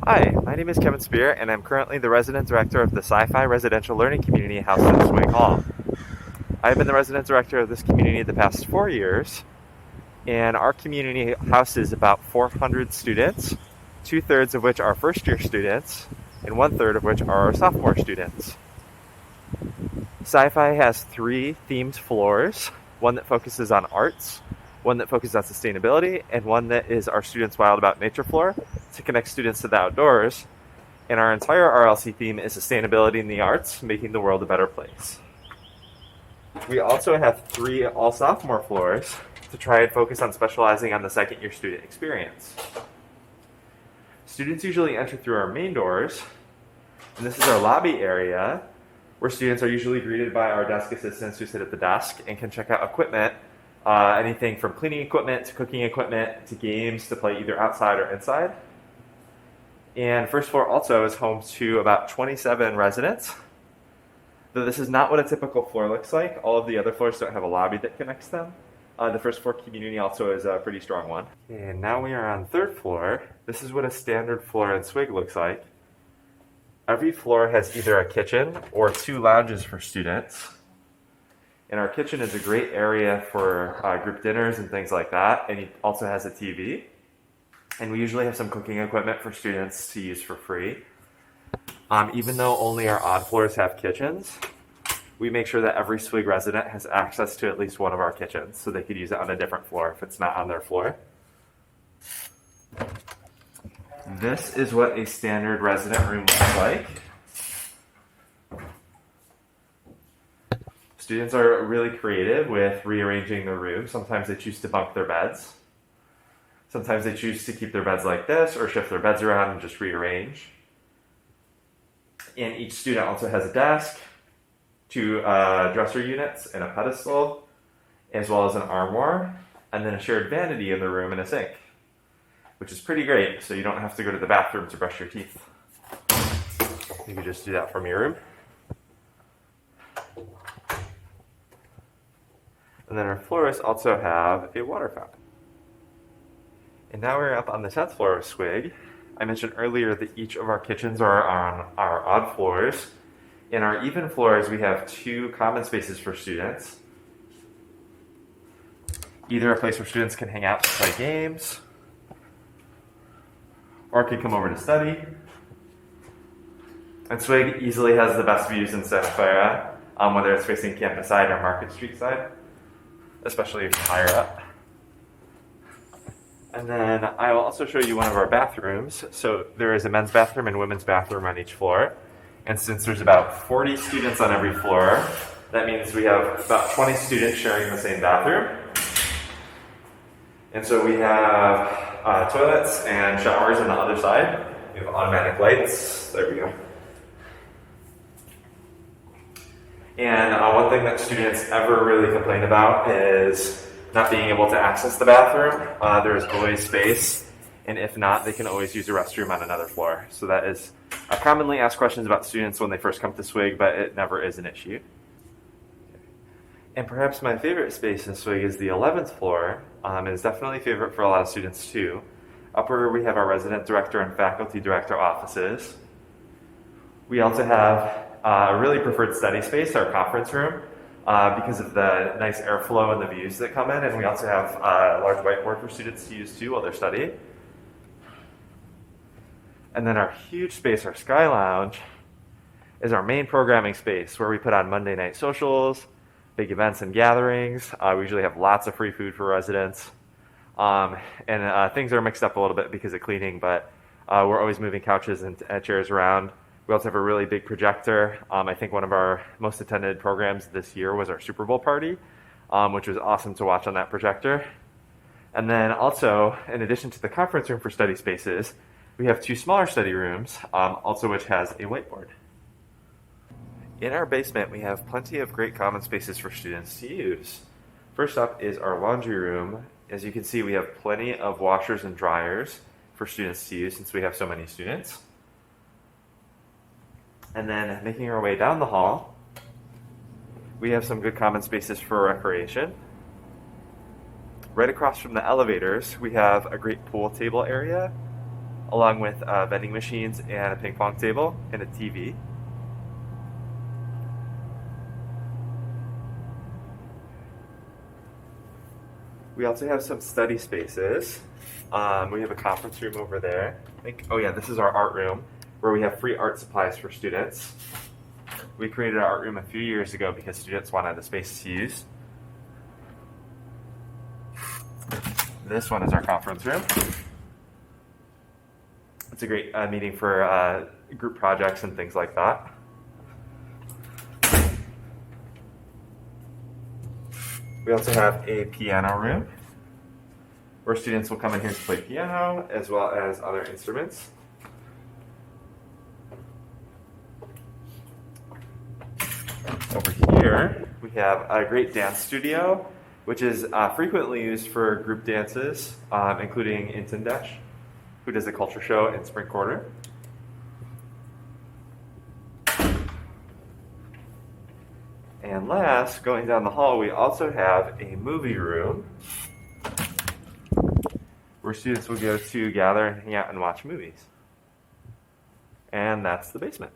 Hi, my name is Kevin Speer, and I'm currently the resident director of the Cyphi Residential Learning Community housed in Swig Hall. I've been the resident director of this community the past 4 years, and our community houses about 400 students, 2/3 of which are first-year students, and 1/3 of which are sophomore students. Cyphi has 3 themed floors, one that focuses on arts, one that focuses on sustainability, and one that is our Students Wild About Nature floor to connect students to the outdoors. And our entire RLC theme is sustainability in the arts, making the world a better place. We also have 3 all-sophomore floors to try and focus on specializing on the second-year student experience. Students usually enter through our main doors, and this is our lobby area, where students are usually greeted by our desk assistants who sit at the desk and can check out equipment, anything from cleaning equipment to cooking equipment to games to play either outside or inside. And first floor also is home to about 27 residents. Though this is not what a typical floor looks like, all of the other floors don't have a lobby that connects them. The first floor community also is a pretty strong one. And now we are on third floor. This is what a standard floor in Swig looks like. Every floor has either a kitchen or 2 lounges for students. And our kitchen is a great area for group dinners and things like that. And it also has a TV. And we usually have some cooking equipment for students to use for free. Even though only our odd floors have kitchens, we make sure that every Swig resident has access to at least one of our kitchens, so they could use it on a different floor if it's not on their floor. This is what a standard resident room looks like. Students are really creative with rearranging their room. Sometimes they choose to bunk their beds. Sometimes they choose to keep their beds like this or shift their beds around and just rearrange. And each student also has a desk, 2 dresser units, and a pedestal, as well as an armoire, and then a shared vanity in the room and a sink, which is pretty great, so you don't have to go to the bathroom to brush your teeth. You can just do that from your room. And then our floors also have a water fountain. And now we're up on the 10th floor of Swig. I mentioned earlier that each of our kitchens are on our odd floors. In our even floors, we have 2 common spaces for students. Either a place where students can hang out to play games, or can come over to study. And Swig easily has the best views in Santa Clara, whether it's facing campus side or Market Street side, especially if you're higher up. And then I will also show you one of our bathrooms. So there is a men's bathroom and women's bathroom on each floor. And since there's about 40 students on every floor, that means we have about 20 students sharing the same bathroom. And so we have toilets and showers on the other side. We have automatic lights. There we go. And one thing that students ever really complain about is not being able to access the bathroom. There is always space, and if not, they can always use a restroom on another floor. So that is a commonly asked questions about students when they first come to Swig, but it never is an issue. And perhaps my favorite space in Swig is the 11th floor. It is definitely a favorite for a lot of students too. Up where we have our resident director and faculty director offices. We also have a really preferred study space, our conference room, because of the nice airflow and the views that come in. And we also have a large whiteboard for students to use too while they're studying. And then our huge space, our Sky Lounge, is our main programming space where we put on Monday night socials, big events and gatherings. We usually have lots of free food for residents. And things are mixed up a little bit because of cleaning, but we're always moving couches and chairs around. We also have a really big projector. I think one of our most attended programs this year was our Super Bowl party, which was awesome to watch on that projector. And then also, in addition to the conference room for study spaces, we have 2 smaller study rooms, also which has a whiteboard. In our basement, we have plenty of great common spaces for students to use. First up is our laundry room. As you can see, we have plenty of washers and dryers for students to use since we have so many students. And then making our way down the hall, we have some good common spaces for recreation. Right across from the elevators, we have a great pool table area along with vending machines and a ping pong table and a TV. We also have some study spaces. We have a conference room over there. Oh yeah, this is our art room where we have free art supplies for students. We created our art room a few years ago because students wanted a space to use. This one is our conference room. It's a great meeting for group projects and things like that. We also have a piano room where students will come in here to play piano as well as other instruments. Over here, we have a great dance studio, which is frequently used for group dances, including Intindesh, who does a culture show in spring quarter. And last, going down the hall, we also have a movie room where students will go to gather and hang out and watch movies. And that's the basement.